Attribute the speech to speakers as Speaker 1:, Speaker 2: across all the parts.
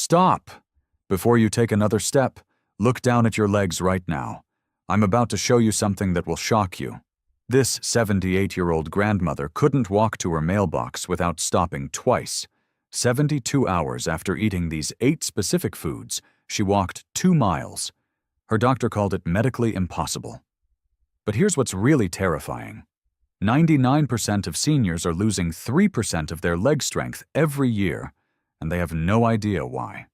Speaker 1: Stop! Before you take another step, look down at your legs right now. I'm about to show you something that will shock you. This 78-year-old grandmother couldn't walk to her mailbox without stopping twice. 72 hours after eating these 8 specific foods, she walked 2 miles. Her doctor called it medically impossible. But here's what's really terrifying. 99% of seniors are losing 3% of their leg strength every year, and they have no idea why.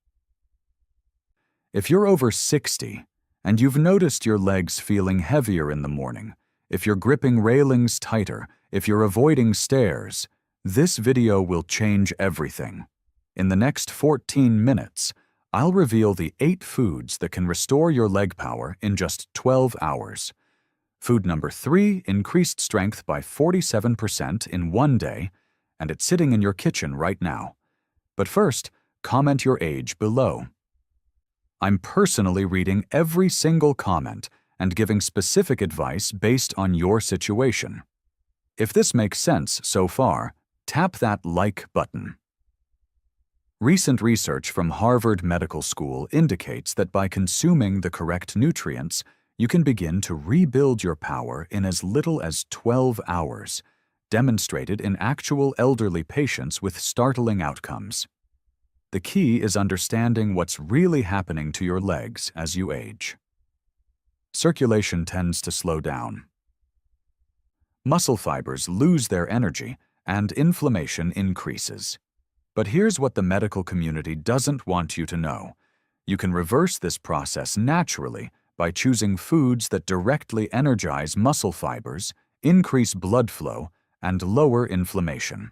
Speaker 1: If you're over 60 and you've noticed your legs feeling heavier in the morning, if you're gripping railings tighter, if you're avoiding stairs, this video will change everything. In the next 14 minutes, I'll reveal the 8 foods that can restore your leg power in just 12 hours. Food number 3 increased strength by 47% in 1 day, and it's sitting in your kitchen right now. But first, comment your age below. I'm personally reading every single comment and giving specific advice based on your situation. If this makes sense so far, tap that like button. Recent research from Harvard Medical School indicates that by consuming the correct nutrients, you can begin to rebuild your power in as little as 12 hours, demonstrated in actual elderly patients with startling outcomes. The key is understanding what's really happening to your legs as you age. Circulation tends to slow down. Muscle fibers lose their energy, and inflammation increases. But here's what the medical community doesn't want you to know. You can reverse this process naturally by choosing foods that directly energize muscle fibers, increase blood flow, and lower inflammation.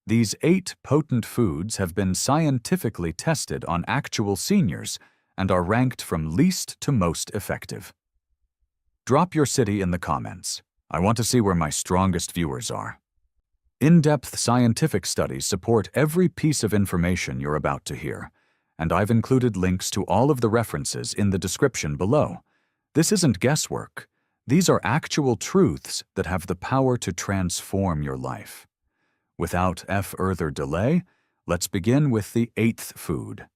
Speaker 1: These 8 potent foods have been scientifically tested on actual seniors and are ranked from least to most effective. Drop your city in the comments. I want to see where my strongest viewers are. In-depth scientific studies support every piece of information you're about to hear, and I've included links to all of the references in the description below. This isn't guesswork. These are actual truths that have the power to transform your life. Without further delay, let's begin with the 8th food.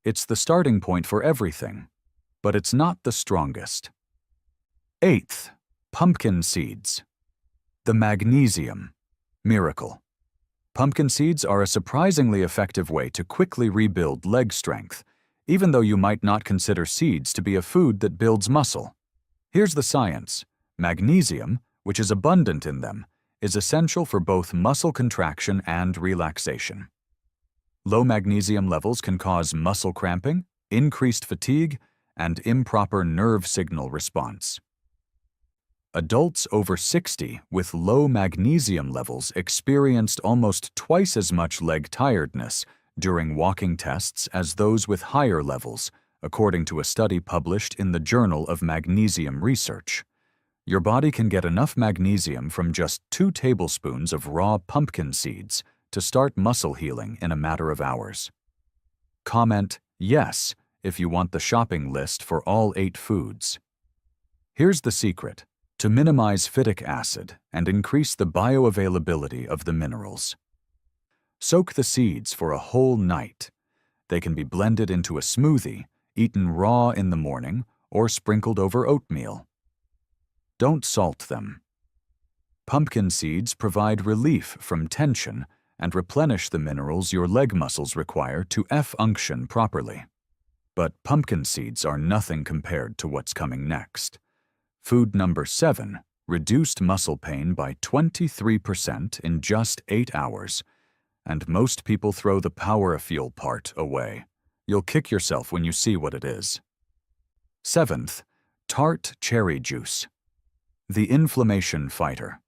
Speaker 1: It's the starting point for everything, but it's not the strongest. 8th, pumpkin seeds. The magnesium miracle. Pumpkin seeds are a surprisingly effective way to quickly rebuild leg strength, even though you might not consider seeds to be a food that builds muscle. Here's the science. Magnesium, which is abundant in them, is essential for both muscle contraction and relaxation. Low magnesium levels can cause muscle cramping, increased fatigue, and improper nerve signal response. Adults over 60 with low magnesium levels experienced almost twice as much leg tiredness during walking tests as those with higher levels, according to a study published in the Journal of Magnesium Research. Your body can get enough magnesium from just 2 tablespoons of raw pumpkin seeds to start muscle healing in a matter of hours. Comment yes if you want the shopping list for all 8 foods. Here's the secret: to minimize phytic acid and increase the bioavailability of the minerals. Soak the seeds for a whole night. They can be blended into a smoothie, eaten raw in the morning, or sprinkled over oatmeal. Don't salt them. Pumpkin seeds provide relief from tension and replenish the minerals your leg muscles require to function properly. But pumpkin seeds are nothing compared to what's coming next. Food number 7 reduced muscle pain by 23% in just 8 hours, and most people throw the power of fuel part away. You'll kick yourself when you see what it is. 7th, tart cherry juice. The inflammation fighter.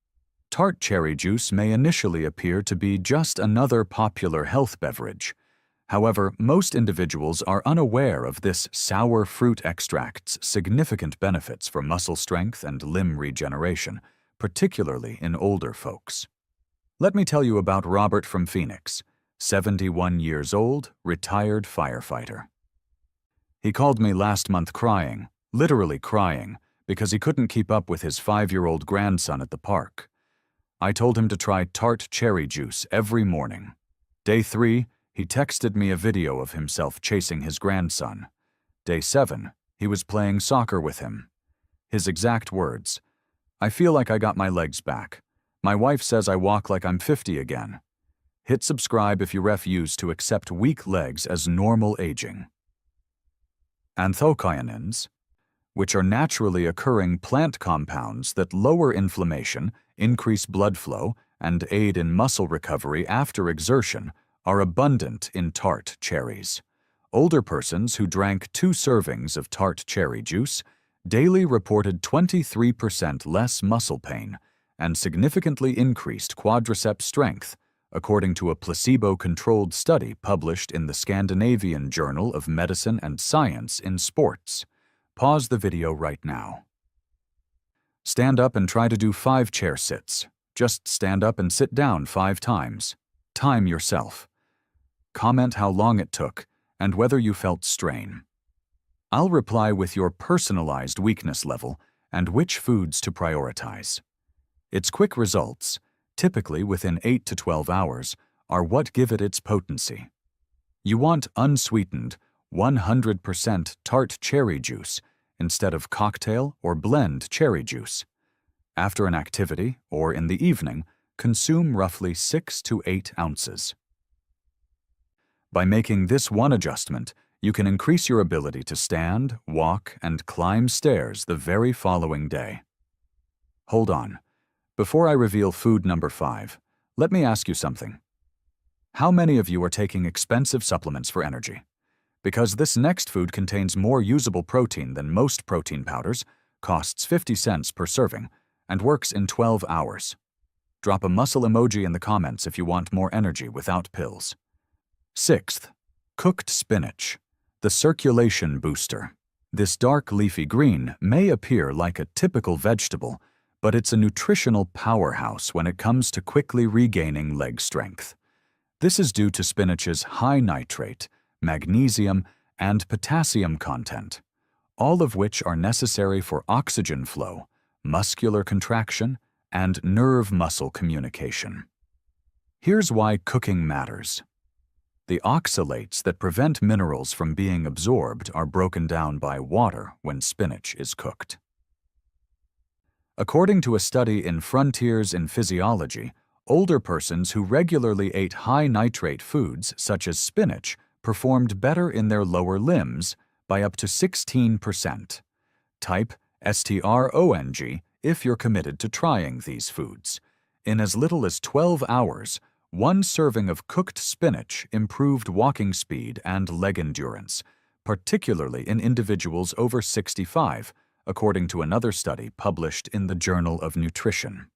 Speaker 1: Tart cherry juice may initially appear to be just another popular health beverage. However, most individuals are unaware of this sour fruit extract's significant benefits for muscle strength and limb regeneration, particularly in older folks. Let me tell you about Robert from Phoenix, 71 years old, retired firefighter. He called me last month crying, literally crying, because he couldn't keep up with his 5-year-old grandson at the park. I told him to try tart cherry juice every morning. Day 3, He texted me a video of himself chasing his grandson. Day 7, he was playing soccer with him. His exact words, "I feel like I got my legs back. My wife says I walk like I'm 50 again." Hit subscribe if you refuse to accept weak legs as normal aging. Anthocyanins, which are naturally occurring plant compounds that lower inflammation, increase blood flow, and aid in muscle recovery after exertion, are abundant in tart cherries. Older persons who drank 2 servings of tart cherry juice daily reported 23% less muscle pain and significantly increased quadriceps strength, according to a placebo-controlled study published in the Scandinavian Journal of Medicine and Science in Sports. Pause the video right now. Stand up and try to do 5 chair sits. Just stand up and sit down 5 times. Time yourself. Comment how long it took and whether you felt strain. I'll reply with your personalized weakness level and which foods to prioritize. Its quick results, typically within 8 to 12 hours, are what give it its potency. You want unsweetened, 100% tart cherry juice instead of cocktail or blend cherry juice. After an activity or in the evening, consume roughly 6 to 8 ounces. By making this one adjustment, you can increase your ability to stand, walk, and climb stairs the very following day. Hold on. Before I reveal food number 5, let me ask you something. How many of you are taking expensive supplements for energy? Because this next food contains more usable protein than most protein powders, costs 50 cents per serving, and works in 12 hours. Drop a muscle emoji in the comments if you want more energy without pills. 6th, cooked spinach, the circulation booster. This dark leafy green may appear like a typical vegetable, but it's a nutritional powerhouse when it comes to quickly regaining leg strength. This is due to spinach's high nitrate, magnesium, and potassium content, all of which are necessary for oxygen flow, muscular contraction, and nerve-muscle communication. Here's why cooking matters. The oxalates that prevent minerals from being absorbed are broken down by water when spinach is cooked. According to a study in Frontiers in Physiology, older persons who regularly ate high-nitrate foods, such as spinach, performed better in their lower limbs by up to 16%. Type STRONG if you're committed to trying these foods. In as little as 12 hours, 1 serving of cooked spinach improved walking speed and leg endurance, particularly in individuals over 65, according to another study published in the Journal of Nutrition.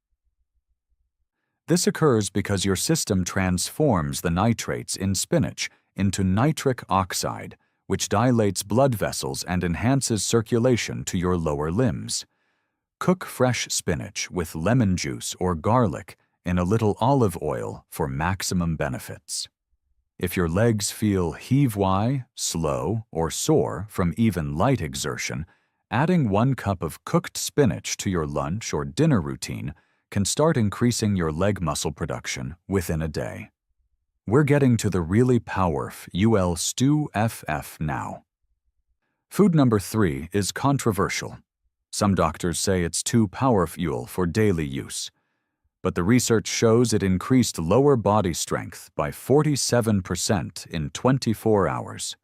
Speaker 1: This occurs because your system transforms the nitrates in spinach into nitric oxide, which dilates blood vessels and enhances circulation to your lower limbs. Cook fresh spinach with lemon juice or garlic in a little olive oil for maximum benefits. If your legs feel heave-why, slow, or sore from even light exertion, adding 1 cup of cooked spinach to your lunch or dinner routine can start increasing your leg muscle production within a day. We're getting to the really powerful stew FF now. Food number 3 is controversial. Some doctors say it's too powerful for daily use, but the research shows it increased lower body strength by 47% in 24 hours.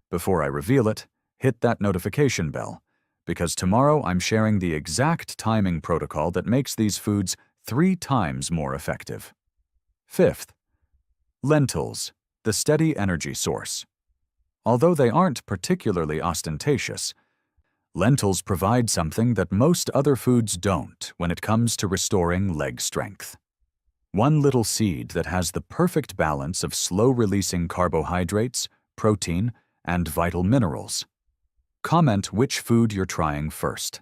Speaker 1: Before I reveal it, hit that notification bell, because tomorrow I'm sharing the exact timing protocol that makes these foods 3 times more effective. 5th, lentils, the steady energy source. Although they aren't particularly ostentatious, lentils provide something that most other foods don't when it comes to restoring leg strength. One little seed that has the perfect balance of slow-releasing carbohydrates, protein, and vital minerals. Comment which food you're trying first.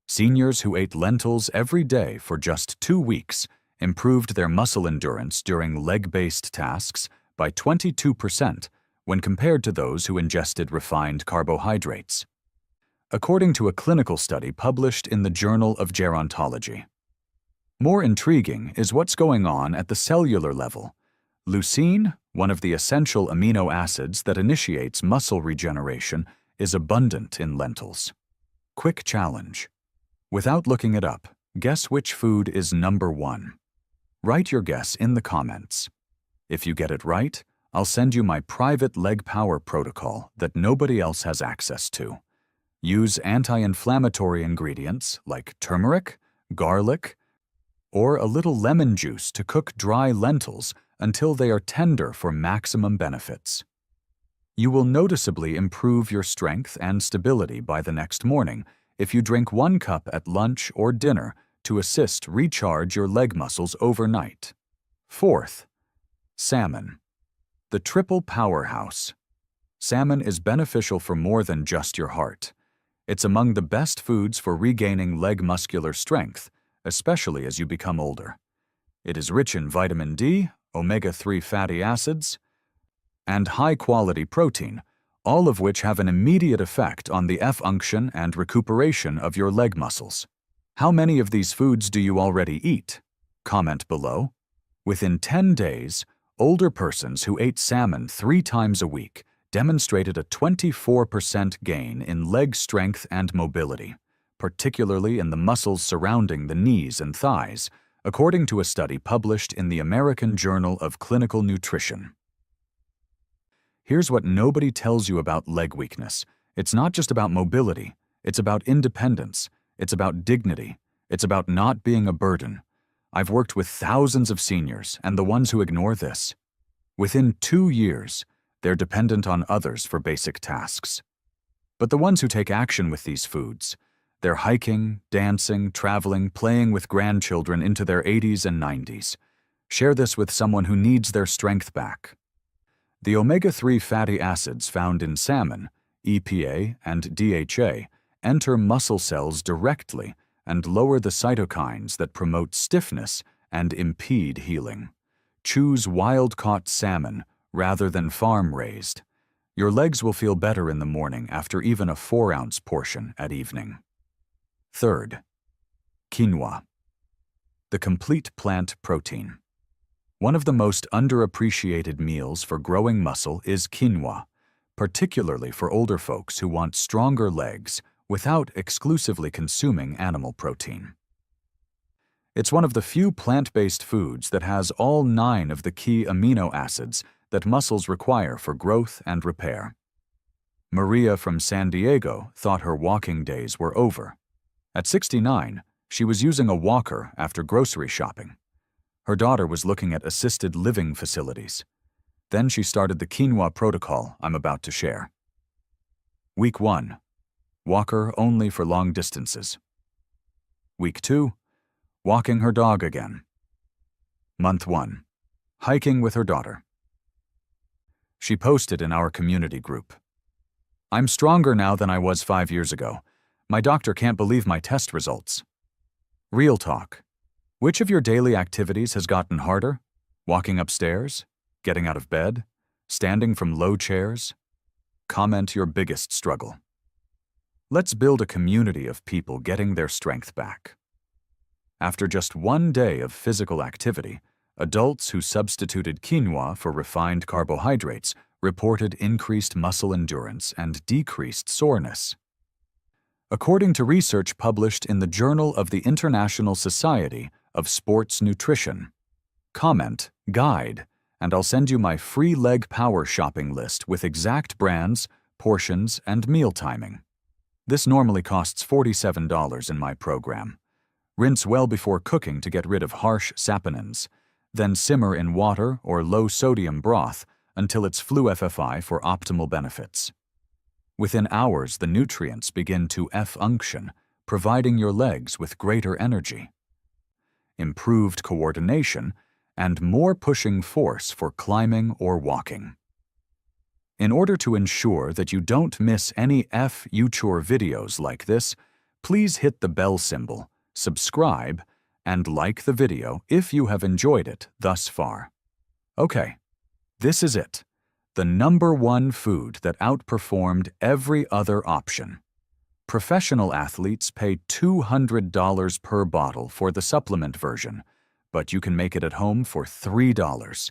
Speaker 1: Seniors who ate lentils every day for just 2 weeks improved their muscle endurance during leg-based tasks by 22% when compared to those who ingested refined carbohydrates, according to a clinical study published in the Journal of Gerontology. More intriguing is what's going on at the cellular level. Leucine, one of the essential amino acids that initiates muscle regeneration, is abundant in lentils. Quick challenge. Without looking it up, guess which food is number 1. Write your guess in the comments. If you get it right, I'll send you my private leg power protocol that nobody else has access to. Use anti-inflammatory ingredients like turmeric, garlic, or a little lemon juice to cook dry lentils until they are tender for maximum benefits. You will noticeably improve your strength and stability by the next morning if you drink 1 cup at lunch or dinner to assist recharge your leg muscles overnight. 4th, salmon. The triple powerhouse. Salmon is beneficial for more than just your heart. It's among the best foods for regaining leg muscular strength, especially as you become older. It is rich in vitamin D, omega-3 fatty acids, and high-quality protein, all of which have an immediate effect on the function and recuperation of your leg muscles. How many of these foods do you already eat? Comment below. Within 10 days, older persons who ate salmon 3 times a week demonstrated a 24% gain in leg strength and mobility, particularly in the muscles surrounding the knees and thighs, according to a study published in the American Journal of Clinical Nutrition. Here's what nobody tells you about leg weakness. It's not just about mobility. It's about independence. It's about dignity. It's about not being a burden. I've worked with thousands of seniors, and the ones who ignore this. Within 2 years, they're dependent on others for basic tasks. But the ones who take action with these foods, they're hiking, dancing, traveling, playing with grandchildren into their 80s and 90s. Share this with someone who needs their strength back. The omega-3 fatty acids found in salmon, EPA and DHA, enter muscle cells directly and lower the cytokines that promote stiffness and impede healing. Choose wild-caught salmon rather than farm-raised. Your legs will feel better in the morning after even a 4-ounce portion at evening. 3rd, quinoa. The complete plant protein. One of the most underappreciated meals for growing muscle is quinoa, particularly for older folks who want stronger legs without exclusively consuming animal protein. It's one of the few plant-based foods that has all 9 of the key amino acids that muscles require for growth and repair. Maria from San Diego thought her walking days were over. At 69, she was using a walker after grocery shopping. Her daughter was looking at assisted living facilities. Then she started the quinoa protocol I'm about to share. Week 1. Walker only for long distances. Week 2. Walking her dog again. Month 1. Hiking with her daughter. She posted in our community group. I'm stronger now than I was 5 years ago. My doctor can't believe my test results. Real talk. Which of your daily activities has gotten harder? Walking upstairs? Getting out of bed? Standing from low chairs? Comment your biggest struggle. Let's build a community of people getting their strength back. After just 1 day of physical activity, adults who substituted quinoa for refined carbohydrates reported increased muscle endurance and decreased soreness. According to research published in the Journal of the International Society of Sports Nutrition. Comment, guide, and I'll send you my free leg power shopping list with exact brands, portions, and meal timing. This normally costs $47 in my program. Rinse well before cooking to get rid of harsh saponins. Then simmer in water or low-sodium broth until it's FluFFI for optimal benefits. Within hours, the nutrients begin to function, providing your legs with greater energy, improved coordination, and more pushing force for climbing or walking. In order to ensure that you don't miss any future videos like this, please hit the bell symbol, subscribe, and like the video if you have enjoyed it thus far. Okay, this is it. The number 1 food that outperformed every other option. Professional athletes pay $200 per bottle for the supplement version, but you can make it at home for $3.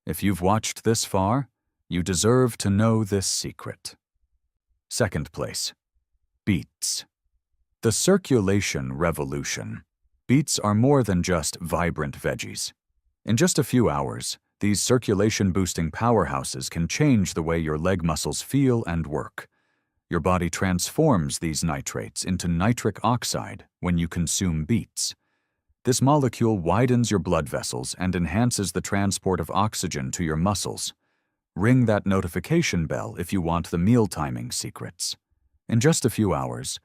Speaker 1: If you've watched this far, you deserve to know this secret. Second place. Beets. The circulation revolution. Beets are more than just vibrant veggies. In just a few hours, these circulation-boosting powerhouses can change the way your leg muscles feel and work. Your body transforms these nitrates into nitric oxide when you consume beets. This molecule widens your blood vessels and enhances the transport of oxygen to your muscles. Ring that notification bell if you want the meal timing secrets. In just a few hours,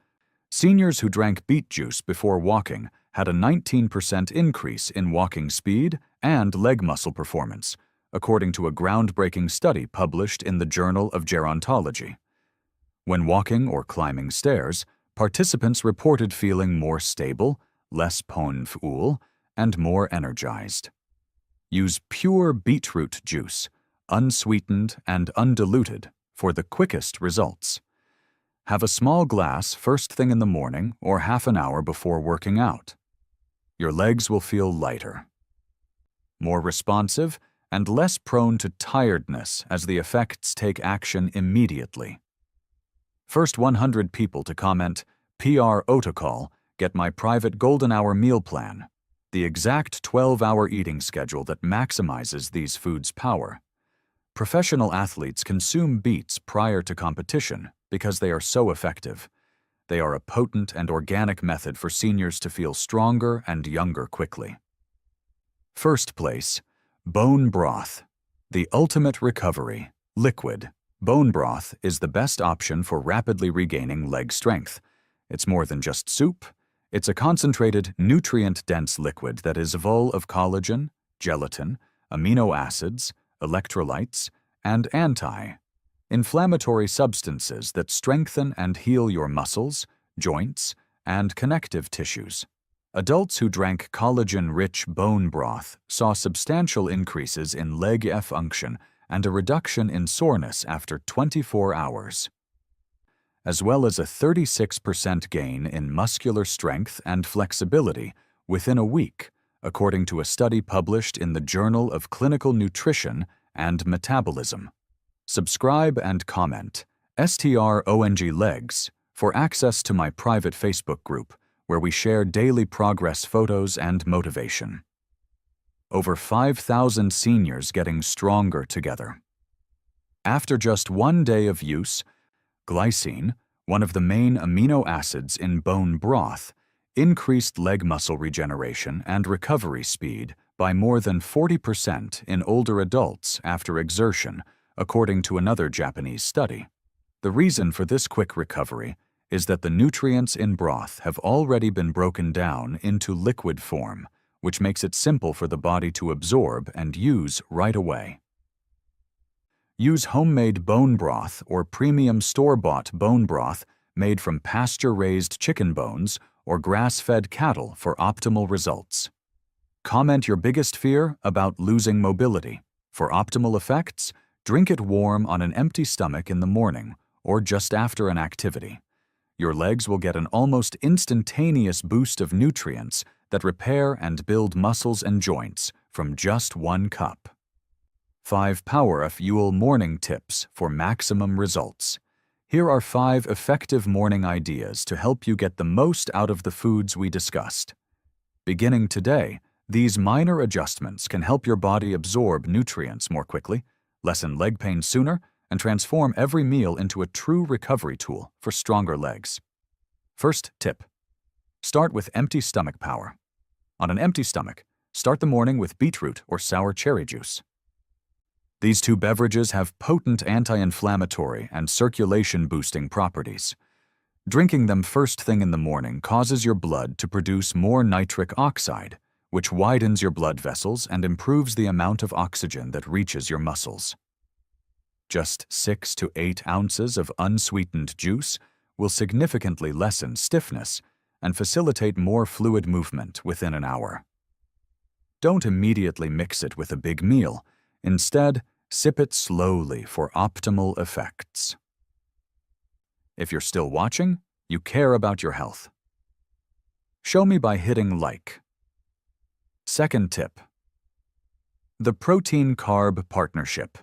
Speaker 1: seniors who drank beet juice before walking had a 19% increase in walking speed and leg muscle performance, according to a groundbreaking study published in the Journal of Gerontology. When walking or climbing stairs, participants reported feeling more stable, less painful, and more energized. Use pure beetroot juice, unsweetened and undiluted, for the quickest results. Have a small glass first thing in the morning or half an hour before working out. Your legs will feel lighter, more responsive, and less prone to tiredness as the effects take action immediately. First 100 people to comment, PR Otocall, get my private golden hour meal plan, the exact 12-hour eating schedule that maximizes these foods' power. Professional athletes consume beets prior to competition because they are so effective. They are a potent and organic method for seniors to feel stronger and younger quickly. First place, bone broth. The ultimate recovery, liquid. Bone broth is the best option for rapidly regaining leg strength. It's more than just soup. It's a concentrated, nutrient-dense liquid that is full of collagen, gelatin, amino acids, electrolytes, and anti-inflammatory substances that strengthen and heal your muscles, joints, and connective tissues. Adults who drank collagen-rich bone broth saw substantial increases in leg function and a reduction in soreness after 24 hours, as well as a 36% gain in muscular strength and flexibility within a week, according to a study published in the Journal of Clinical Nutrition and Metabolism. Subscribe and comment STRONG Legs for access to my private Facebook group, where we share daily progress photos and motivation. Over 5,000 seniors getting stronger together. After just 1 day of use, glycine, one of the main amino acids in bone broth, increased leg muscle regeneration and recovery speed by more than 40% in older adults after exertion, according to another Japanese study. The reason for this quick recovery is that the nutrients in broth have already been broken down into liquid form, which makes it simple for the body to absorb and use right away. Use homemade bone broth or premium store-bought bone broth made from pasture-raised chicken bones or grass-fed cattle for optimal results. Comment your biggest fear about losing mobility. For optimal effects, drink it warm on an empty stomach in the morning or just after an activity. Your legs will get an almost instantaneous boost of nutrients that repair and build muscles and joints from just 1 cup. 5 Power Fuel Morning Tips for maximum results. Here are 5 effective morning ideas to help you get the most out of the foods we discussed. Beginning today, these minor adjustments can help your body absorb nutrients more quickly, lessen leg pain sooner, and transform every meal into a true recovery tool for stronger legs. First tip. Start with empty stomach power. On an empty stomach, start the morning with beetroot or sour cherry juice. These 2 beverages have potent anti-inflammatory and circulation-boosting properties. Drinking them first thing in the morning causes your blood to produce more nitric oxide, which widens your blood vessels and improves the amount of oxygen that reaches your muscles. Just 6 to 8 ounces of unsweetened juice will significantly lessen stiffness and facilitate more fluid movement within an hour. Don't immediately mix it with a big meal. Instead, sip it slowly for optimal effects. If you're still watching, you care about your health. Show me by hitting like. Second tip. The protein-carb partnership.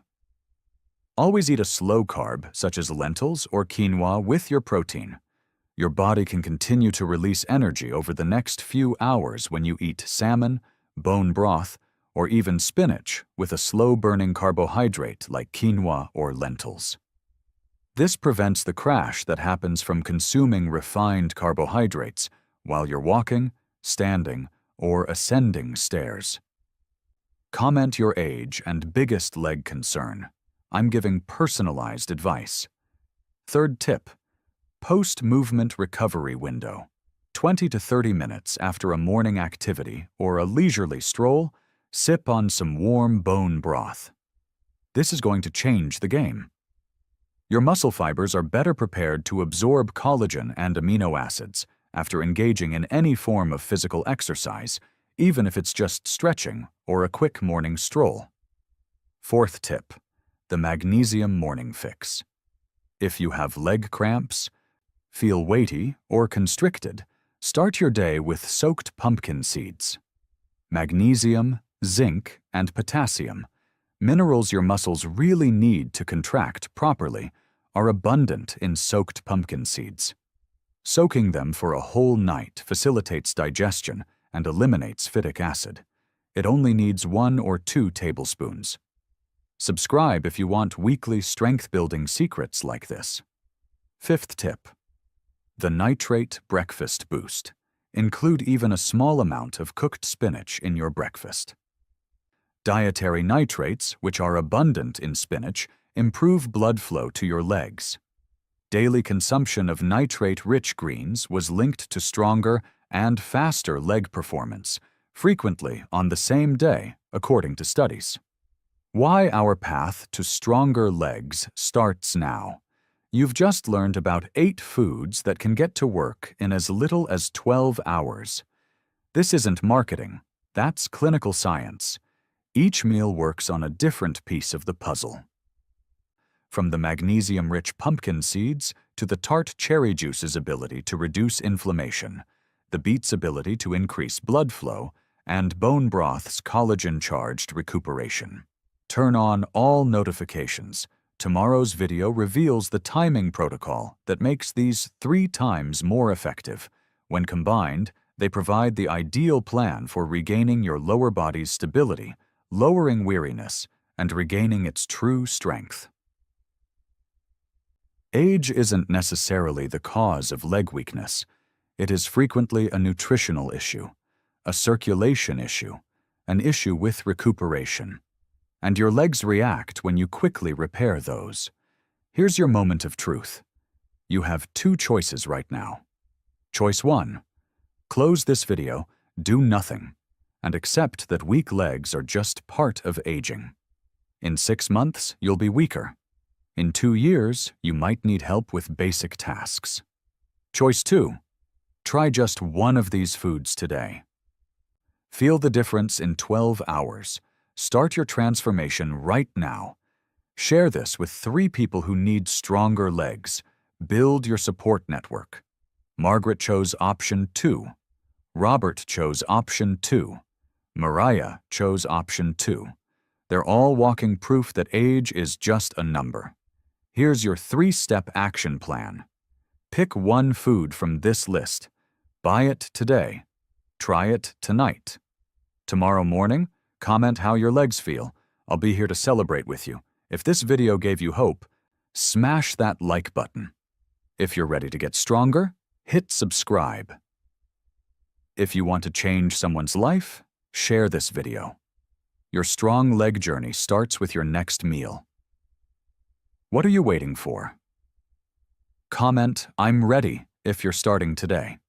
Speaker 1: Always eat a slow carb, such as lentils or quinoa, with your protein. Your body can continue to release energy over the next few hours when you eat salmon, bone broth, or even spinach with a slow-burning carbohydrate like quinoa or lentils. This prevents the crash that happens from consuming refined carbohydrates while you're walking, standing, or ascending stairs. Comment your age and biggest leg concern. I'm giving personalized advice. Third tip: post-movement recovery window. 20 to 30 minutes after a morning activity or a leisurely stroll, sip on some warm bone broth. This is going to change the game. Your muscle fibers are better prepared to absorb collagen and amino acids after engaging in any form of physical exercise, even if it's just stretching or a quick morning stroll. Fourth tip: the magnesium morning fix. If you have leg cramps, feel weighty or constricted, start your day with soaked pumpkin seeds. Magnesium, zinc, and potassium, minerals your muscles really need to contract properly, are abundant in soaked pumpkin seeds. Soaking them for a whole night facilitates digestion and eliminates phytic acid. It only needs 1 or 2 tablespoons. Subscribe if you want weekly strength-building secrets like this. Fifth tip: the nitrate breakfast boost. Include even a small amount of cooked spinach in your breakfast. Dietary nitrates, which are abundant in spinach, improve blood flow to your legs. Daily consumption of nitrate-rich greens was linked to stronger and faster leg performance, frequently on the same day, according to studies. Why our path to stronger legs starts now. You've just learned about 8 foods that can get to work in as little as 12 hours. This isn't marketing, that's clinical science. Each meal works on a different piece of the puzzle. From the magnesium-rich pumpkin seeds to the tart cherry juice's ability to reduce inflammation, the beet's ability to increase blood flow, and bone broth's collagen-charged recuperation. Turn on all notifications. Tomorrow's video reveals the timing protocol that makes these 3 times more effective. When combined, they provide the ideal plan for regaining your lower body's stability, lowering weariness, and regaining its true strength. Age isn't necessarily the cause of leg weakness. It is frequently a nutritional issue, a circulation issue, an issue with recuperation. And your legs react when you quickly repair those. Here's your moment of truth. You have 2 choices right now. Choice 1. Close this video, do nothing, and accept that weak legs are just part of aging. In 6 months, you'll be weaker. In 2 years, you might need help with basic tasks. Choice 2. Try just one of these foods today. Feel the difference in 12 hours. Start your transformation right now. Share this with 3 people who need stronger legs. Build your support network. Margaret chose option 2. Robert chose option 2. Mariah chose option 2. They're all walking proof that age is just a number. Here's your 3-step action plan. Pick one food from this list. Buy it today. Try it tonight. Tomorrow morning, comment how your legs feel. I'll be here to celebrate with you. If this video gave you hope, smash that like button. If you're ready to get stronger, hit subscribe. If you want to change someone's life, share this video. Your strong leg journey starts with your next meal. What are you waiting for? Comment, "I'm ready," if you're starting today.